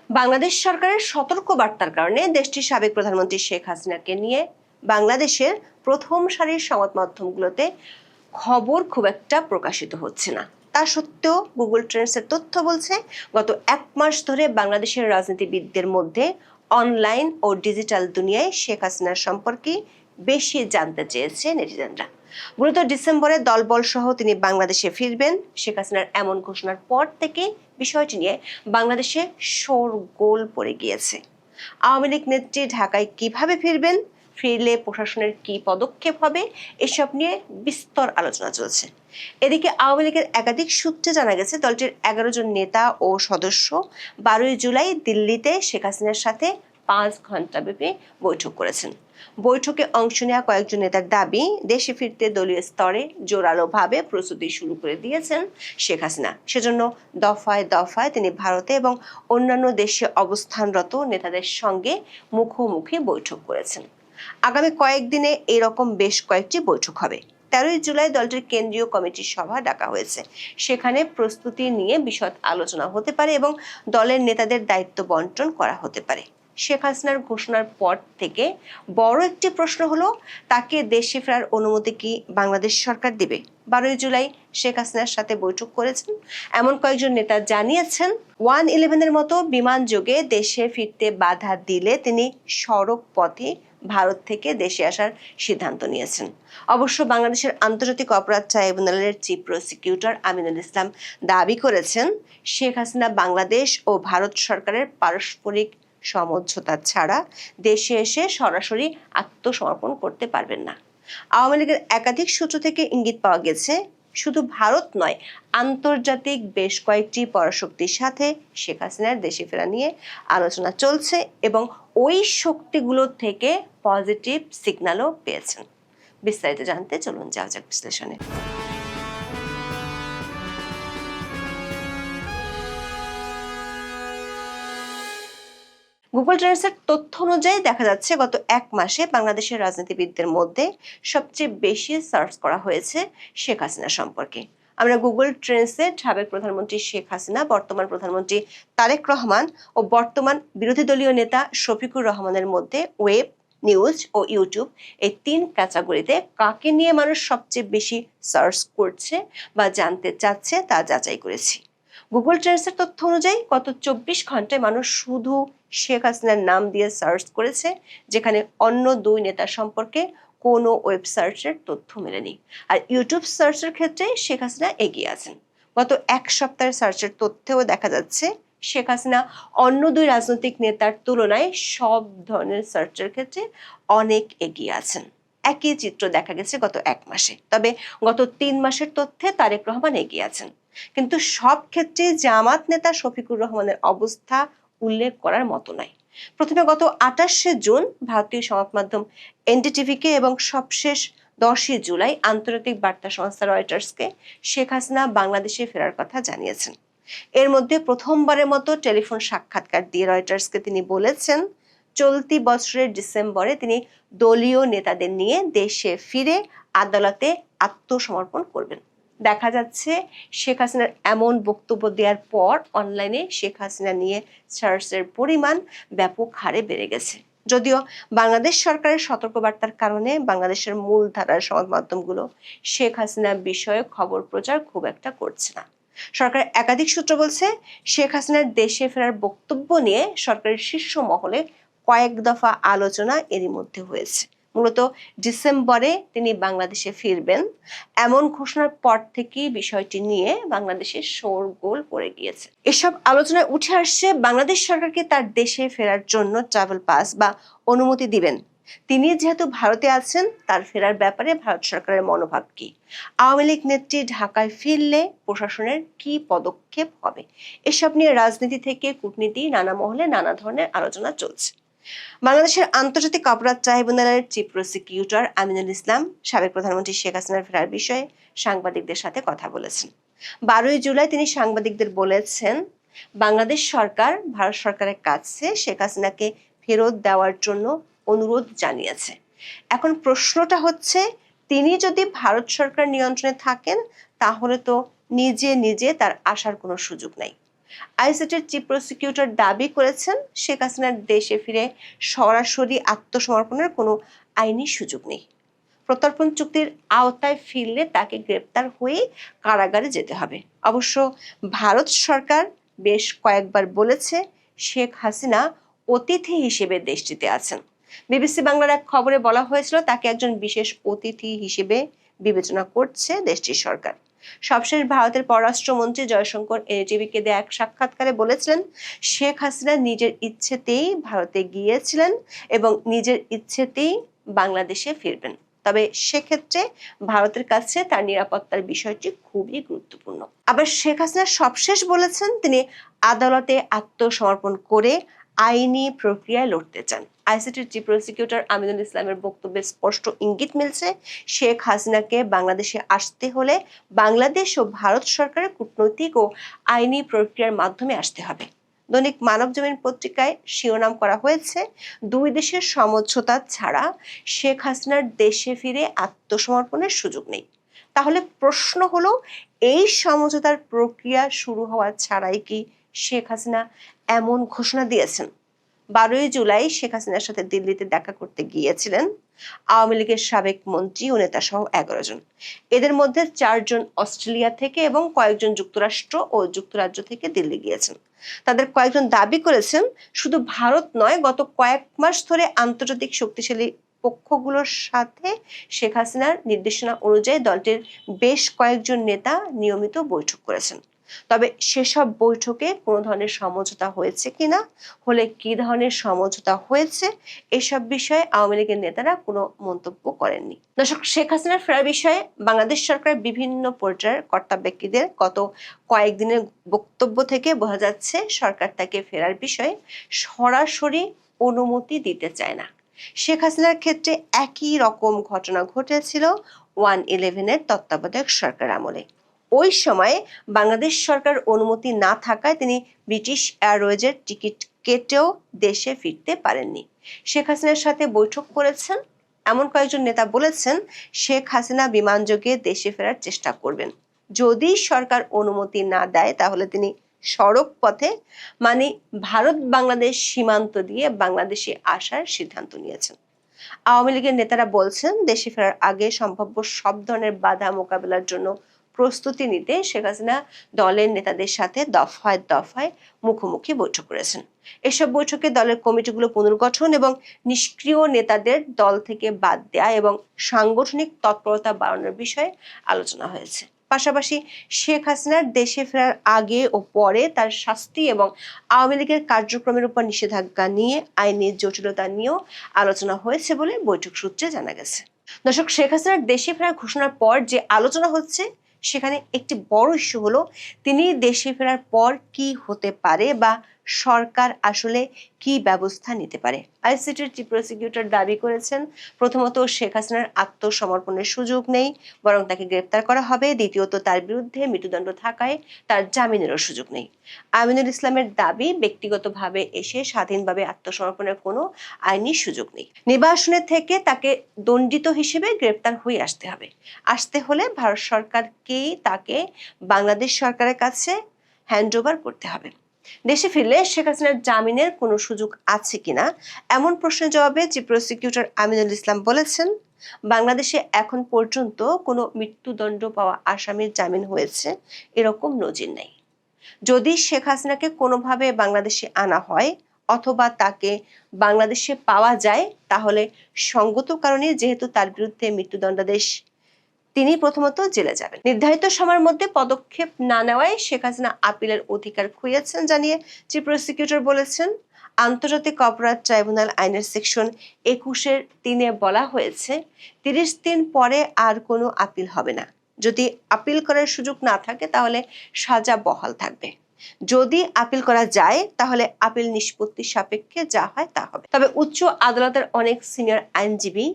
বাংলাদেশ সরকারের সতর্ক বার্তার কারণে দেশটির সাবেক প্রধানমন্ত্রী শেখ হাসিনাকে নিয়ে বাংলাদেশের প্রথম সারির সংবাদ মাধ্যমগুলোতে খবর খুব একটা প্রকাশিত হচ্ছে না। তা সত্ত্বেও গুগল ট্রেন্ডসের তথ্য বলছে গত 1 মাস ধরে বাংলাদেশের রাজনীতিবিদদের মধ্যে অনলাইন ও ডিজিটাল দুনিয়ায় শেখ হাসিনার সম্পর্কে বেশি জানতে চেয়েছে নেটিজেনরা। মূলত ডিসেম্বরে দলবল সহ তিনি বাংলাদেশে ফিরবেন। শেখ হাসিনার এমন ঘোষণার পর থেকে বিষয়টি নিয়ে বাংলাদেশে শোরগোল পড়ে গিয়েছে। আওয়ামী লীগ নেত্রী ঢাকায় কিভাবে ফিরবেন, ফিরলে প্রশাসনের কি পদক্ষেপ হবে, এসব নিয়ে বিস্তর আলোচনা চলছে। এদিকে আওয়ামী লীগের একাধিক সূত্রে জানা গেছে দলটির 11 জন নেতা ও সদস্য 12 জুলাই দিল্লিতে শেখ হাসিনার সাথে 5 ঘন্টা ব্যাপী বৈঠক করেছেন। বৈঠকে অংশ নেওয়া কয়েকজন নেতার দাবি, দেশে ফিরতে দলীয় স্তরে জোরালোভাবে প্রস্তুতি শুরু করে দিয়েছেন শেখ হাসিনা। সেজন্য দফায় দফায় তিনি ভারতে এবং অন্যান্য দেশে অবস্থানরত নেতাদের সঙ্গে মুখোমুখি বৈঠক করেছেন। আগামী কয়েকদিনে এরকম বেশ কয়েকটি বৈঠক হবে। 13 জুলাই দলটির কেন্দ্রীয় কমিটির সভা ডাকা হয়েছে। সেখানে প্রস্তুতি নিয়ে বিশদ আলোচনা হতে পারে এবং দলের নেতাদের দায়িত্ব বন্টন করা হতে পারে। শেখ হাসিনার ঘোষণার পর থেকে বড় একটি প্রশ্ন হলো, তাকে দেশে ফেরার অনুমতি কি বাংলাদেশ সরকার দেবে? 12 জুলাই শেখ হাসিনার সাথে বৈঠক করেছেন এমন কয়েকজন নেতা জানিয়েছেন 111-এর মতো বিমান যোগে দেশে ফিরতে বাধা দিলে তিনি সড়ক পথে ভারত থেকে দেশে আসার সিদ্ধান্ত নিয়েছেন। অবশ্য বাংলাদেশের আন্তর্জাতিক অপরাধ ট্রাইব্যুনালের চিফ প্রসিকিউটর আমিনুল ইসলাম দাবি করেছেন, শেখ হাসিনা বাংলাদেশ ও ভারত সরকারের পারস্পরিক সমঝোতা ছাড়া দেশে এসে সরাসরি আত্মসমর্পণ করতে পারবেন না। আওয়ামী লীগের একাধিক সূত্র থেকে ইঙ্গিত পাওয়া গেছে, শুধু ভারত নয়, আন্তর্জাতিক বেশ কয়েকটি পরাশক্তির সাথে শেখ হাসিনার দেশে ফেরা নিয়ে আলোচনা চলছে এবং ওই শক্তিগুলো থেকে পজিটিভ সিগন্যালও পেয়েছেন। বিস্তারিত জানতে চলুন যাওয়া যাক বিশ্লেষণে। গুগল ট্রেন্ডসের তথ্য অনুযায়ী দেখা যাচ্ছে গত 1 মাসে বাংলাদেশের রাজনীতিবিদদের মধ্যে সবচেয়ে বেশি সার্চ করা হয়েছে শেখ হাসিনা সম্পর্কে। আমরা গুগল ট্রেন্ডসে সাবেক প্রধানমন্ত্রী শেখ হাসিনা, বর্তমান প্রধানমন্ত্রী তারেক রহমান ও বর্তমান বিরোধী দলীয় নেতা শফিকুর রহমানের মধ্যে ওয়েব, নিউজ ও ইউটিউব এই 3 ক্যাটাগরিতে কাকে নিয়ে মানুষ সবচেয়ে বেশি সার্চ করছে বা জানতে চাচ্ছে তা যাচাই করেছি। গুগল ট্রেন্ডসের তথ্য অনুযায়ী গত 24 ঘন্টায় মানুষ শুধু শেখ হাসিনার নাম দিয়ে সার্চ করেছে, যেখানে অন্য 2 নেতা সম্পর্কে কোনো ওয়েব সার্চের তথ্য মেলেনি। আর ইউটিউব সার্চের ক্ষেত্রে শেখ হাসিনা এগিয়ে আছেন। গত 1 সপ্তাহের সার্চের তথ্যেও দেখা যাচ্ছে শেখ হাসিনা অন্য 2 রাজনৈতিক নেতার তুলনায় সব ধরনের সার্চের ক্ষেত্রে অনেক এগিয়ে আছেন। একই চিত্র দেখা গেছে গত 1 মাসে। তবে গত 3 মাসের তথ্যে তারেক রহমান এগিয়ে আছেন। কিন্তু সব ক্ষেত্রে জামাত নেতা শফিকুর রহমানের অবস্থা উল্লেখ করার মতো নয়। প্রথমে গত 28শে জুন ভারতীয় সংবাদ মাধ্যম এনডিটিভিকে এবং সবশেষ 10ই জুলাই আন্তর্জাতিক বার্তা সংস্থা রয়টার্সকে শেখ হাসিনা বাংলাদেশে ফেরার কথা জানিয়েছেন। এর মধ্যে প্রথমবারের মতো টেলিফোন সাক্ষাৎকার দিয়ে রয়টার্সকে তিনি বলেছেন, চলতি বছরের ডিসেম্বরে তিনি দলীয় নেতাদের নিয়ে দেশে ফিরে আদালতে আত্মসমর্পণ করবেন। দেখা যাচ্ছে শেখ হাসিনার এমন বক্তব্য দেওয়ার পর অনলাইনে শেখ হাসিনা নিয়ে সার্চের পরিমাণ ব্যাপক হারে বেড়ে গেছে। যদিও বাংলাদেশ সরকারের সতর্কবার্তার কারণে বাংলাদেশের মূলধারার সংবাদ মাধ্যমগুলো শেখ হাসিনার বিষয়ে খবর প্রচার খুব একটা করছে না। সরকারের একাধিক সূত্র বলছে, শেখ হাসিনার দেশে ফেরার বক্তব্য নিয়ে সরকারের শীর্ষ মহলে কয়েক দফা আলোচনা এরই মধ্যে হয়েছে। মূলত ডিসেম্বরে তিনি বাংলাদেশে ফিরবেন এমন ঘোষণার পর থেকেই বিষয়টি নিয়ে বাংলাদেশে শোরগোল পড়ে গিয়েছে। এসব আলোচনায় উঠে আসছে বাংলাদেশ সরকারকে তার দেশে ফেরার জন্য ট্রাভেল পাস বা অনুমতি দিবেন। তিনি যেহেতু ভারতে আছেন, তার ফেরার ব্যাপারে ভারত সরকারের মনোভাব কি? আওয়ামী লীগ নেত্রী ঢাকায় ফিরলে প্রশাসনের কি পদক্ষেপ হবে? এসব নিয়ে রাজনীতি থেকে কূটনীতি নানা মহলে নানা ধরনের আলোচনা চলছে। বাংলাদেশের আন্তর্জাতিক অপরাধ ট্রাইব্যুনালের চিফ প্রসিকিউটর আমিনুল ইসলাম সাবেক প্রধানমন্ত্রী শেখ হাসিনার ফেরার বিষয়ে সাংবাদিকদের সাথে কথা বলেছেন। 12 জুলাই তিনি সাংবাদিকদের বলেছেন, বাংলাদেশ সরকার ভারত সরকারের কাছে শেখ হাসিনাকে ফেরত দেওয়ার জন্য অনুরোধ জানিয়েছে। এখন প্রশ্নটা হচ্ছে, তিনি যদি ভারত সরকার নিয়ন্ত্রণে থাকেন তাহলে তো নিজে নিজে তার আসার কোনো সুযোগ নাই। আইসিটির চিফ প্রসিকিউটর দাবি করেছেন শেখ হাসিনার দেশে ফিরে সরাসরি আত্মসমর্পণের কোনো আইনি সুযোগ নেই। প্রত্যর্পণ চুক্তির আওতায় ফিরলে তাকে গ্রেপ্তার হয়ে কারাগারে যেতে হবে। অবশ্য ভারত সরকার বেশ কয়েকবার বলেছে শেখ হাসিনা অতিথি হিসেবে দেশটিতে আছেন। বিবিসি বাংলার এক খবরে বলা হয়েছিল তাকে একজন বিশেষ অতিথি হিসেবে বিবেচনা করছে দেশটির সরকার। সবশেষ ভারতের পররাষ্ট্রমন্ত্রী জয়শঙ্কর এনটিভিকে দেয়া এক সাক্ষাৎকারে বলেছিলেন শেখ হাসিনা নিজের ইচ্ছেতেই ভারতে গিয়েছিলেন এবং নিজের ইচ্ছেতেই বাংলাদেশে ফিরবেন। তবে সেক্ষেত্রে ভারতের কাছে তার নিরাপত্তার বিষয়টি খুবই গুরুত্বপূর্ণ। আবার শেখ হাসিনা সবশেষ বলেছেন তিনি আদালতে আত্মসমর্পণ করে আইনি প্রক্রিয়ায় লড়তে চান। আইসিটির চিফ প্রসিকিউটর আমিনুল ইসলামের বক্তব্যে স্পষ্ট ইঙ্গিত মিলছে শেখ হাসিনাকে বাংলাদেশে আসতে হলে বাংলাদেশ ও ভারত সরকারের কূটনৈতিক ও আইনি প্রক্রিয়ার মাধ্যমে আসতে হবে। দৈনিক মানবজমিন পত্রিকায় শিরোনাম করা হয়েছে দুই দেশের সমঝোতা ছাড়া শেখ হাসিনার দেশে ফিরে আত্মসমর্পণের সুযোগ নেই। তাহলে প্রশ্ন হলো এই সমঝোতার প্রক্রিয়া শুরু হওয়া ছাড়াই কি শেখ হাসিনা এমন ঘোষণা দিয়েছেন? 12ই জুলাই শেখ হাসিনার সাথে দিল্লিতে দেখা করতে গিয়েছিলেন আওয়ামী লীগের সাবেক মন্ত্রী ও নেতা সহ 11 জন। এদের মধ্যে 4 জন অস্ট্রেলিয়া থেকে এবং কয়েকজন যুক্তরাষ্ট্র ও যুক্তরাজ্য থেকে দিল্লি গিয়েছেন। তাদের কয়েকজন দাবি করেছেন শুধু ভারত নয়, গত কয়েক মাস ধরে আন্তর্জাতিক শক্তিশালী পক্ষগুলোর সাথে শেখ হাসিনার নির্দেশনা অনুযায়ী দলটির বেশ কয়েকজন নেতা নিয়মিত বৈঠক করেছেন। তবে সেসব বৈঠকে কোনো ধরনের সমঝোতা হয়েছে কিনা, হলে কি ধরনের সমঝোতা হয়েছে, এসব বিষয়ে আওয়ামী লীগের নেতারা কোনো মন্তব্য করেননি। দর্শক, শেখ হাসিনার ফেরার বিষয়ে বাংলাদেশ সরকারের বিভিন্ন পর্যায়ের কর্তা ব্যক্তিদের গত কয়েকদিনের বক্তব্য থেকে বোঝা যাচ্ছে সরকার তাকে ফেরার বিষয়ে সরাসরি অনুমতি দিতে চায় না। শেখ হাসিনার ক্ষেত্রে একই রকম ঘটনা ঘটেছিল 1-11-এর তত্ত্বাবধায়ক সরকার আমলে। ওই সময় বাংলাদেশ সরকার অনুমতি না থাকায় তিনি ব্রিটিশ এয়ারওয়েজের টিকিট কেটেও দেশে ফিরতে পারেননি। শেখ হাসিনার সাথে বৈঠক করেছেন এমন কয়েকজন নেতা বলেছেন শেখ হাসিনা বিমানযোগে দেশে ফেরার চেষ্টা করবেন। যদি সরকার অনুমতি না দেয় তাহলে তিনি সড়ক পথে মানে ভারত বাংলাদেশ সীমান্ত দিয়ে বাংলাদেশে আসার সিদ্ধান্ত নিয়েছেন। আওয়ামী লীগের নেতারা বলছেন দেশে ফেরার আগে সম্ভাব্য সব ধরনের বাধা মোকাবেলার জন্য প্রস্তুতি নিতে শেখ হাসিনা দলের নেতাদের সাথে দফায় দফায় মুখোমুখি বৈঠক করেছেন। এসব বৈঠকে দলের কমিটিগুলো পুনর্গঠন এবং নিষ্ক্রিয় নেতাদের দল থেকে বাদ দেয়া এবং সাংগঠনিক তৎপরতা বাড়ানোর বিষয়ে আলোচনা হয়েছে। পাশাপাশি শেখ হাসিনার দেশে ফেরার আগে ও পরে তার শাস্তি এবং আওয়ামী লীগের কার্যক্রমের উপর নিষেধাজ্ঞা নিয়ে আইনি জটিলতা নিয়েও আলোচনা হয়েছে বলে বৈঠক সূত্রে জানা গেছে। দর্শক, শেখ হাসিনার দেশে ফেরার ঘোষণার পর যে আলোচনা হচ্ছে সেখানে একটি বড় ইস্যু হলো তিনি দেশে ফেরার পর কি হতে পারে বা সরকার আসলে কি ব্যবস্থা নিতে পারে। আইসিটির চিফ প্রসিকিউটর দাবি করেছেন প্রথমত শেখ হাসিনার আত্মসমর্পণের সুযোগ নেই, বরং তাকে গ্রেপ্তার করা হবে। দ্বিতীয়ত তার বিরুদ্ধে মৃত্যুদণ্ড থাকায় তার জামিনেরও সুযোগ নেই। আমিনুল ইসলামের দাবি ব্যক্তিগতভাবে এসে স্বাধীনভাবে আত্মসমর্পণের কোনো আইনি সুযোগ নেই। নির্বাসনের থেকে তাকে দণ্ডিত হিসেবে গ্রেপ্তার হয়ে আসতে হবে। আসতে হলে ভারত সরকারকেই তাকে বাংলাদেশ সরকারের কাছে হ্যান্ডওভার করতে হবে। দেশে ফিরলে শেখ হাসিনার জামিনের কোনো সুযোগ আছে কিনা এমন প্রশ্নের জবাবে চিফ প্রসিকিউটর আমিনুল ইসলাম বলেছেন বাংলাদেশে এখন পর্যন্ত কোনো মৃত্যুদণ্ড পাওয়া আসামির জামিন হয়েছে এরকম নজির নেই। যদি শেখ হাসিনাকে কোনোভাবে বাংলাদেশে আনা হয় অথবা তাকে বাংলাদেশে পাওয়া যায় তাহলে সঙ্গত কারণে যেহেতু তার বিরুদ্ধে মৃত্যুদণ্ডাদেশ, তিনি প্রথমত জেলে যাবেন। নির্ধারিত সময়ের মধ্যে পদক্ষেপ না নেওয়ায় শেখ হাসিনা আপিলের অধিকার খুইয়েছেন জানিয়ে চিফ প্রসিকিউটর বলেছেন আন্তর্জাতিক অপরাধ ট্রাইব্যুনাল আইনের সেকশন 21-3 বলা হয়েছে 30 দিন পরে আর কোনো আপিল হবে না। যদি আপিল করার সুযোগ না থাকে তাহলে সাজা বহাল থাকবে। যদি আপিল করা যায় তাহলে আপিল নিষ্পত্তি সাপেক্ষে যা হয় তা হবে। তবে উচ্চ আদালতের অনেক সিনিয়র আইনজীবী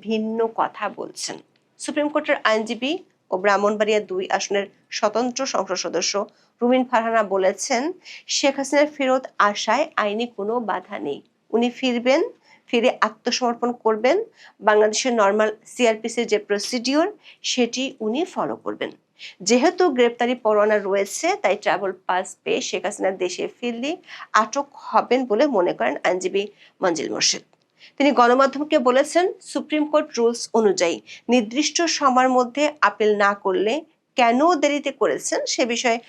ভিন্ন কথা বলছেন। সুপ্রিম কোর্টের আইনজীবী ও ব্রাহ্মণবাড়িয়া 2 আসনের স্বতন্ত্র সংসদ সদস্য রুমিন ফারহানা বলেছেন শেখ হাসিনার ফেরত আসায় আইনি কোনো বাধা নেই। উনি ফিরবেন, ফিরে আত্মসমর্পণ করবেন, বাংলাদেশের নর্মাল সিআরপিসির যে প্রসিডিওর সেটি উনি ফলো করবেন। যেহেতু গ্রেপ্তারি পরোয়ানা রয়েছে, তাই ট্রাভেল পাস পেয়ে শেখ হাসিনা দেশে ফিরলে আটক হবেন বলে মনে করেন আইনজীবী মঞ্জিল মোর্শেদ। তিনি গণমাধ্যমকে বলেছেন, সুপ্রিম কোর্ট রুলস অনুযায়ী নির্দিষ্ট সময়ের মধ্যে আপিল না করলে কেন দেরিতে করেছেন সে বিষয়ে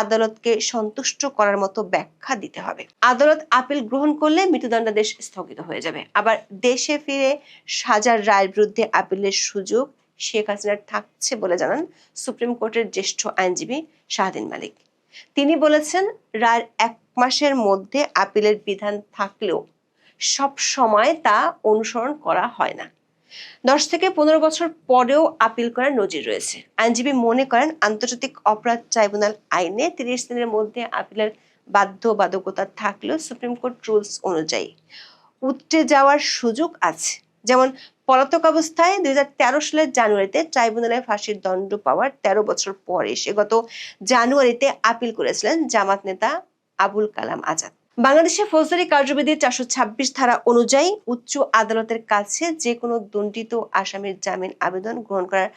আদালতকে সন্তুষ্ট করার মতো ব্যাখ্যা দিতে হবে। আদালত আপিল গ্রহণ করলে মৃত্যুদণ্ডাদেশ স্থগিত হয়ে যাবে। আবার দেশে ফিরে সাজার রায়ের বিরুদ্ধে আপিলের সুযোগ শেখ হাসিনার থাকছে বলে জানান সুপ্রিম কোর্টের জ্যেষ্ঠ আইনজীবী শাহদিন মালিক। তিনি বলেছেন, রায়ের 1 মাসের মধ্যে আপিলের বিধান থাকলেও সব সময় তা অনুসরণ করা হয় না। 10 থেকে 15 বছর পরেও আপিল করার নজির রয়েছে। আইনজীবী মনে করেন, আন্তর্জাতিক অপরাধ ট্রাইব্যুনাল আইনে 30 দিনের মধ্যে আপিলের বাধ্যবাধকতা থাকলেও সুপ্রিম কোর্ট রুলস অনুযায়ী উতরে যাওয়ার সুযোগ আছে। যেমন পলাতক অবস্থায় 2013 সালের জানুয়ারিতে ট্রাইব্যুনালে ফাঁসির দণ্ড পাওয়ার 13 বছর পরে সে গত জানুয়ারিতে আপিল করেছিলেন জামাত নেতা আবুল কালাম আজাদ। বাংলাদেশের ফৌজদারি কার্যবিধির 426 ধারা অনুযায়ী উচ্চ আদালতের কাছে যে কোনো দণ্ডিত আসামির জামিন আবেদন গ্রহণ করার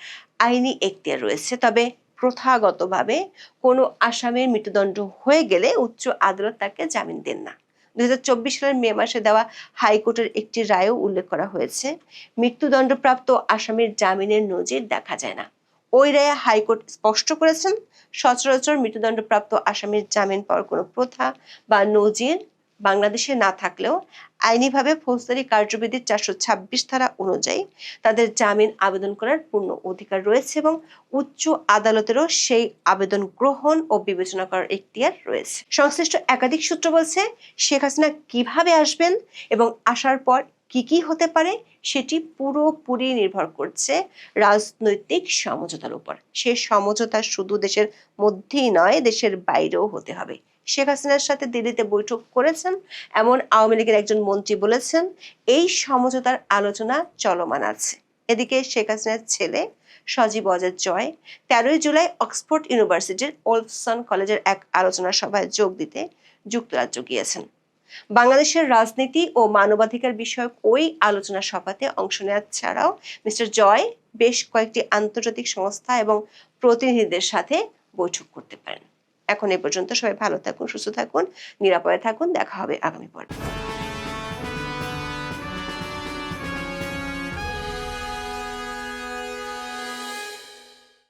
আইনি এখতিয়ার রয়েছে। তবে প্রথাগতভাবে কোনো আসামির মৃত্যুদণ্ড হয়ে গেলে উচ্চ আদালত তাকে জামিন দেন না। 2024 সালের মে মাসে দেওয়া হাইকোর্টের একটি রায়েও উল্লেখ করা হয়েছে, মৃত্যুদণ্ডপ্রাপ্ত আসামির জামিনের নজির দেখা যায় না। ওই রায়ে হাইকোর্ট স্পষ্ট করেছেন, সচরাচর মৃত্যুদণ্ডপ্রাপ্ত আসামির জামিন পাওয়ার কোনো প্রথা বা নজির বাংলাদেশে না থাকলেও আইনিভাবে ফৌজদারি কার্যবিধির 426 ধারা অনুযায়ী তাদের জামিন আবেদন করার পূর্ণ অধিকার রয়েছে এবং উচ্চ আদালতেরও সেই আবেদন গ্রহণ ও বিবেচনা করার এখতিয়ার রয়েছে। সংশ্লিষ্ট একাধিক সূত্র বলছে, শেখ হাসিনা কিভাবে আসবেন এবং আসার পর কি হতে পারে সেটি পুরোপুরি নির্ভর করছে রাজনৈতিক সমঝোতার উপর। সে সমঝোতা শুধু দেশের মধ্যেই নয়, দেশের বাইরেও হতে হবে। শেখ হাসিনার সাথে দিল্লিতে বৈঠক করেছেন এমন আওয়ামী লীগের একজন মন্ত্রী বলেছেন, এই সমঝোতার আলোচনা চলমান আছে। এদিকে শেখ হাসিনার ছেলে সজীব ওয়াজেদ জয় 13 জুলাই অক্সফোর্ড ইউনিভার্সিটির ওলফসন কলেজের এক আলোচনা সভায় যোগ দিতে যুক্তরাজ্য গিয়েছেন। বাংলাদেশের রাজনীতি ও মানবাধিকার বিষয়ক ওই আলোচনা সভাতে অংশ নেওয়া ছাড়াও মিস্টার জয় বেশ কয়েকটি আন্তর্জাতিক সংস্থা এবং প্রতিনিধিদের সাথে বৈঠক করতে পারেন। এখন এ পর্যন্ত। সবাই ভালো থাকুন, সুস্থ থাকুন, নিরাপদে থাকুন। দেখা হবে আগামী পর্বে।